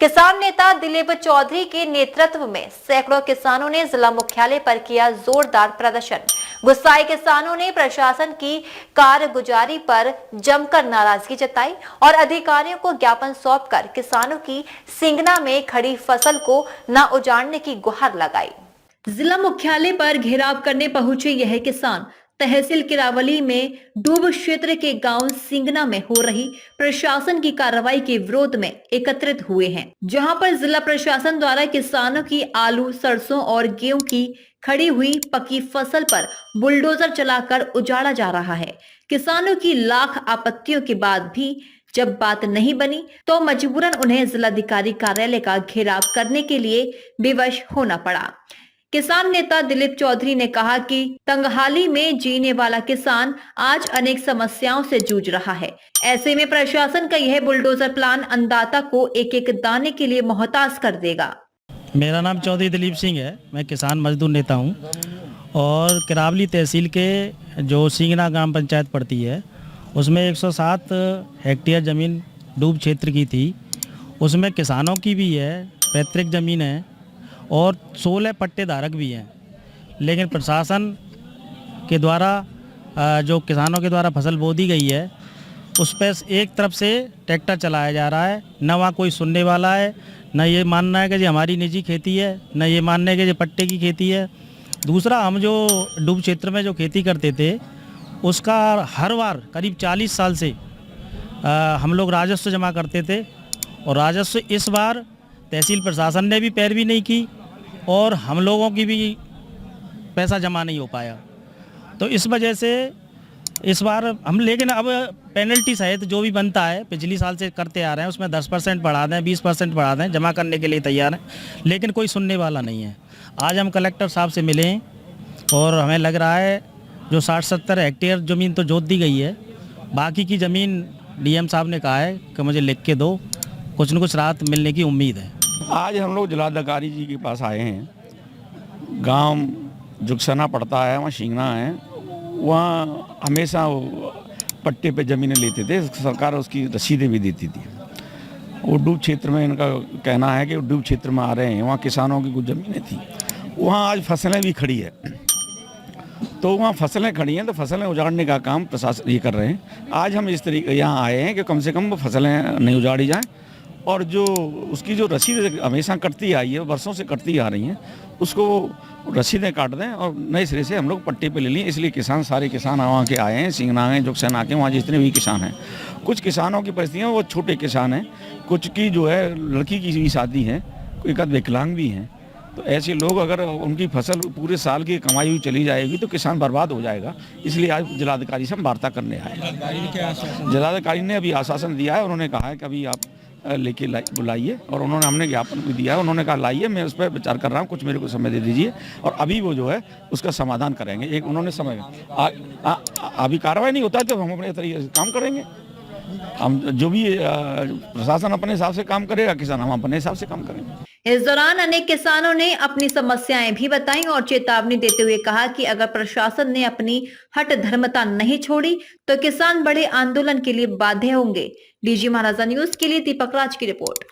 किसान नेता दिलीप चौधरी के नेतृत्व में सैकड़ों किसानों ने जिला मुख्यालय पर किया जोरदार प्रदर्शन। गुस्साए किसानों ने प्रशासन की कारगुजारी पर जमकर नाराजगी जताई और अधिकारियों को ज्ञापन सौंपकर किसानों की सिंगना में खड़ी फसल को न उजाड़ने की गुहार लगाई। जिला मुख्यालय पर घेराव करने पहुंचे यह किसान तहसील किरावली में डूब क्षेत्र के गांव सिंगना में हो रही प्रशासन की कार्रवाई के विरोध में एकत्रित हुए हैं, जहां पर जिला प्रशासन द्वारा किसानों की आलू, सरसों और गेहूं की खड़ी हुई पकी फसल पर बुलडोजर चलाकर उजाड़ा जा रहा है। किसानों की लाख आपत्तियों के बाद भी जब बात नहीं बनी तो मजबूरन उन्हें जिलाधिकारी कार्यालय का घेराव करने के लिए विवश होना पड़ा। किसान नेता दिलीप चौधरी ने कहा कि तंगहाली में जीने वाला किसान आज अनेक समस्याओं से जूझ रहा है। ऐसे में प्रशासन का यह बुलडोजर प्लान अन्नदाता को एक एक दाने के लिए मोहताज कर देगा। मेरा नाम चौधरी दिलीप सिंह है। मैं किसान मजदूर नेता हूं और किरावली तहसील के जो सिंगना ग्राम पंचायत पड़ती है उसमें 107 हेक्टेयर ज़मीन डूब क्षेत्र की थी। उसमें किसानों की भी है, पैतृक ज़मीन है और 16 पट्टेधारक भी हैं। लेकिन प्रशासन के द्वारा जो किसानों के द्वारा फसल बो दी गई है उस पर एक तरफ से ट्रैक्टर चलाया जा रहा है, न वहाँ कोई सुनने वाला है, न ये मानना है कि ये हमारी निजी खेती है, न ये मानना है कि ये पट्टे की खेती है। दूसरा, हम जो डूब क्षेत्र में जो खेती करते थे उसका हर बार करीब 40 साल से हम लोग राजस्व जमा करते थे और राजस्व इस बार तहसील प्रशासन ने भी पैरवी नहीं की और हम लोगों की भी पैसा जमा नहीं हो पाया। तो इस वजह से इस बार हम, लेकिन अब पेनल्टी सहित जो भी बनता है पिछली साल से करते आ रहे हैं उसमें 10% बढ़ा दें, 20% बढ़ा दें, जमा करने के लिए तैयार हैं, लेकिन कोई सुनने वाला नहीं है। आज हम कलेक्टर साहब से मिले और हमें लग रहा है जो 60-70 हेक्टेयर ज़मीन तो जोत दी गई है, बाकी की ज़मीन डीएम साहब ने कहा है कि मुझे लिख के दो, कुछ न कुछ राहत मिलने की उम्मीद है। आज हम लोग जिलाधिकारी जी के पास आए हैं। गांव जुगसना पड़ता है, वहाँ शिंगना है, वहाँ हमेशा पट्टे पे ज़मीनें लेते थे, सरकार उसकी रसीदें भी देती थी। वो डूब क्षेत्र में इनका कहना है कि डूब क्षेत्र में आ रहे हैं, वहाँ किसानों की कुछ ज़मीनें थी, वहाँ आज फसलें भी खड़ी है। तो वहाँ फसलें खड़ी हैं तो फसलें उजाड़ने का काम प्रशासन ये कर रहे हैं। आज हम इस तरीके यहाँ आए हैं कि कम से कम वो फसलें नहीं उजाड़ी जाएँ और जो उसकी जो रसीद हमेशा कटती आई है, वर्षों से कटती आ रही हैं, उसको रसीदें काट दें और नए सिरे से हम लोग पट्टे पे ले लें। इसलिए किसान, सारे किसान वहाँ के आए हैं, सिंगना हैं, जुगसना के, वहाँ जितने भी किसान हैं। कुछ किसानों की परिस्थितियाँ वो छोटे किसान हैं, कुछ की जो है लड़की की भी शादी है, एक आध विकलांग भी हैं। तो ऐसे लोग अगर उनकी फसल पूरे साल की कमाई हुई चली जाएगी तो किसान बर्बाद हो जाएगा। इसलिए आज जिलाधिकारी से हम वार्ता करने आए हैं। जिलाधिकारी ने अभी आश्वासन दिया है, उन्होंने कहा है कि अभी आप लेके बुलाइए और उन्होंने, हमने ज्ञापन भी दिया है, उन्होंने कहा लाइए, मैं उस पर विचार कर रहा हूँ, कुछ मेरे को समय दे दीजिए और अभी वो जो है उसका समाधान करेंगे। एक उन्होंने समय अभी कार्रवाई नहीं होता तो हम अपने तरीके से काम करेंगे। हम जो भी प्रशासन अपने हिसाब से काम करेगा, किसान हम अपने हिसाब से काम करेंगे। इस दौरान अनेक किसानों ने अपनी समस्याएं भी बताई और चेतावनी देते हुए कहा कि अगर प्रशासन ने अपनी हट धर्मता नहीं छोड़ी तो किसान बड़े आंदोलन के लिए बाध्य होंगे। डीजी महाराजा न्यूज के लिए दीपक राज की रिपोर्ट।